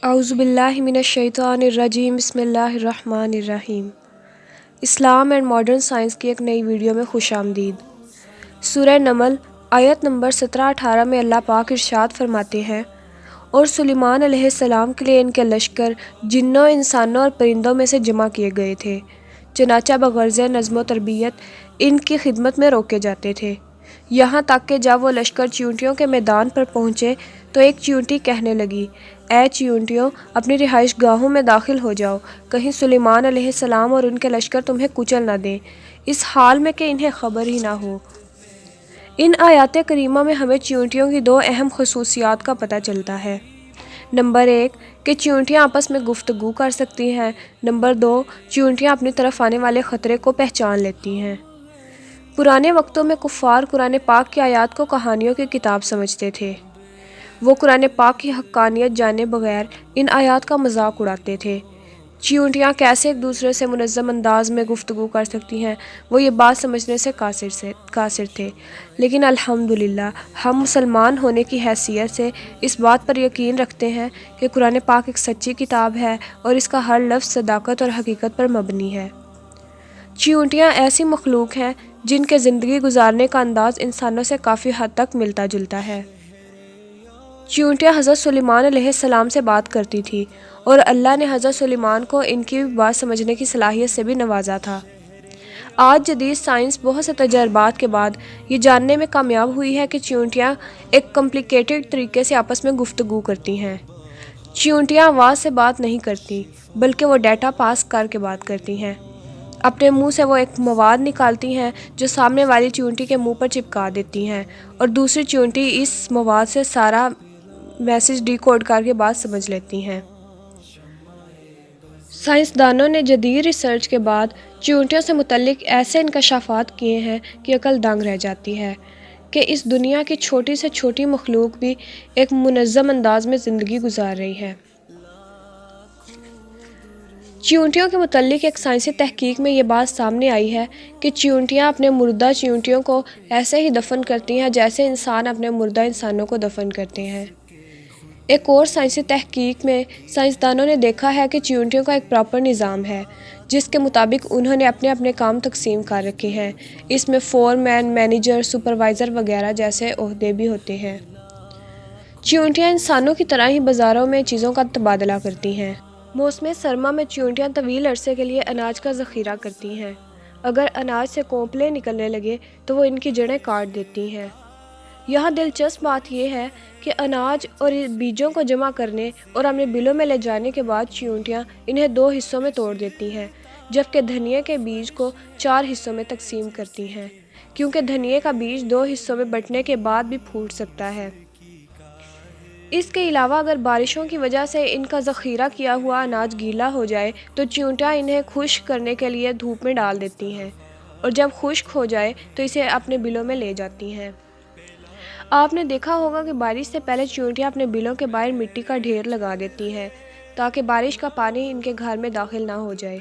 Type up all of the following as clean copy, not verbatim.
اعوذ باللہ من الشیطان الرجیم بسم اللہ الرحمن الرحیم۔ اسلام اینڈ ماڈرن سائنس کی ایک نئی ویڈیو میں خوش آمدید۔ سورہ نمل آیت نمبر 17-18 میں اللہ پاک ارشاد فرماتے ہیں، اور سلیمان علیہ السلام کے لیے ان کے لشکر جنوں، انسانوں اور پرندوں میں سے جمع کیے گئے تھے، چنانچہ بغرض نظم و تربیت ان کی خدمت میں روکے جاتے تھے، یہاں تک کہ جب وہ لشکر چیونٹیوں کے میدان پر پہنچے تو ایک چیونٹی کہنے لگی، اے چیونٹیوں، اپنی رہائش گاہوں میں داخل ہو جاؤ، کہیں سلیمان علیہ السلام اور ان کے لشکر تمہیں کچل نہ دیں، اس حال میں کہ انہیں خبر ہی نہ ہو۔ ان آیات کریمہ میں ہمیں چیونٹیوں کی دو اہم خصوصیات کا پتہ چلتا ہے۔ نمبر 1 کہ چیونٹیاں آپس میں گفتگو کر سکتی ہیں۔ نمبر 2 چیونٹیاں اپنی طرف آنے والے خطرے کو پہچان لیتی ہیں۔ پرانے وقتوں میں کفار قرآن پاک کی آیات کو کہانیوں کی کتاب سمجھتے تھے۔ وہ قرآن پاک کی حقانیت جانے بغیر ان آیات کا مذاق اڑاتے تھے۔ چیونٹیاں کیسے ایک دوسرے سے منظم انداز میں گفتگو کر سکتی ہیں، وہ یہ بات سمجھنے سے قاصر تھے، لیکن الحمدللہ ہم مسلمان ہونے کی حیثیت سے اس بات پر یقین رکھتے ہیں کہ قرآن پاک ایک سچی کتاب ہے اور اس کا ہر لفظ صداقت اور حقیقت پر مبنی ہے۔ چیونٹیاں ایسی مخلوق ہیں جن کے زندگی گزارنے کا انداز انسانوں سے کافی حد تک ملتا جلتا ہے۔ چیونٹیاں حضرت سلیمان علیہ السلام سے بات کرتی تھی اور اللہ نے حضرت سلیمان کو ان کی بات سمجھنے کی صلاحیت سے بھی نوازا تھا۔ آج جدید سائنس بہت سے تجربات کے بعد یہ جاننے میں کامیاب ہوئی ہے کہ چیونٹیاں ایک کمپلیکیٹڈ طریقے سے آپس میں گفتگو کرتی ہیں۔ چیونٹیاں آواز سے بات نہیں کرتی، بلکہ وہ ڈیٹا پاس کر کے بات کرتی ہیں۔ اپنے منہ سے وہ ایک مواد نکالتی ہیں جو سامنے والی چیونٹی کے منہ پر چپکا دیتی ہیں، اور دوسری چیونٹی اس مواد سے سارا میسج ڈی کوڈ کر کے بات سمجھ لیتی ہیں۔ سائنسدانوں نے جدید ریسرچ کے بعد چیونٹیوں سے متعلق ایسے انکشافات کیے ہیں کہ عقل دنگ رہ جاتی ہے کہ اس دنیا کی چھوٹی سے چھوٹی مخلوق بھی ایک منظم انداز میں زندگی گزار رہی ہے۔ چیونٹیوں کے متعلق ایک سائنسی تحقیق میں یہ بات سامنے آئی ہے کہ چیونٹیاں اپنے مردہ چیونٹیوں کو ایسے ہی دفن کرتی ہیں جیسے انسان اپنے مردہ انسانوں کو دفن کرتے ہیں۔ ایک اور سائنسی تحقیق میں سائنسدانوں نے دیکھا ہے کہ چیونٹیوں کا ایک پراپر نظام ہے جس کے مطابق انہوں نے اپنے اپنے کام تقسیم کر رکھے ہیں۔ اس میں فور مین، مینیجر، سپروائزر وغیرہ جیسے عہدے بھی ہوتے ہیں۔ چیونٹیاں انسانوں کی طرح ہی بازاروں میں چیزوں کا تبادلہ کرتی ہیں۔ موسم سرما میں چیونٹیاں طویل عرصے کے لیے اناج کا ذخیرہ کرتی ہیں۔ اگر اناج سے کونپلیں نکلنے لگے تو وہ ان کی جڑیں کاٹ دیتی ہیں۔ یہاں دلچسپ بات یہ ہے کہ اناج اور بیجوں کو جمع کرنے اور اپنے بلوں میں لے جانے کے بعد چیونٹیاں انہیں 2 حصوں میں توڑ دیتی ہیں، جبکہ دھنیے کے بیج کو 4 حصوں میں تقسیم کرتی ہیں، کیونکہ دھنیے کا بیج 2 حصوں میں بٹنے کے بعد بھی پھوٹ سکتا ہے۔ اس کے علاوہ اگر بارشوں کی وجہ سے ان کا ذخیرہ کیا ہوا اناج گیلا ہو جائے تو چیونٹیاں انہیں خشک کرنے کے لیے دھوپ میں ڈال دیتی ہیں، اور جب خشک ہو جائے تو اسے اپنے بلوں میں لے جاتی ہیں۔ آپ نے دیکھا ہوگا کہ بارش سے پہلے چیونٹیاں اپنے بلوں کے باہر مٹی کا ڈھیر لگا دیتی ہیں تاکہ بارش کا پانی ان کے گھر میں داخل نہ ہو جائے۔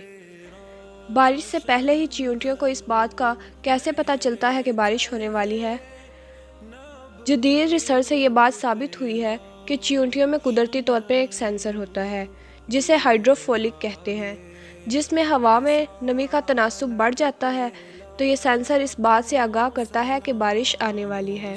بارش سے پہلے ہی چیونٹیوں کو اس بات کا کیسے پتہ چلتا ہے کہ بارش ہونے والی ہے؟ جدید ریسرچ سے یہ بات ثابت ہوئی ہے کہ چیونٹیوں میں قدرتی طور پر ایک سینسر ہوتا ہے جسے ہائیڈروفولک کہتے ہیں۔ جس میں ہوا میں نمی کا تناسب بڑھ جاتا ہے تو یہ سینسر اس بات سے آگاہ کرتا ہے کہ بارش آنے والی ہے۔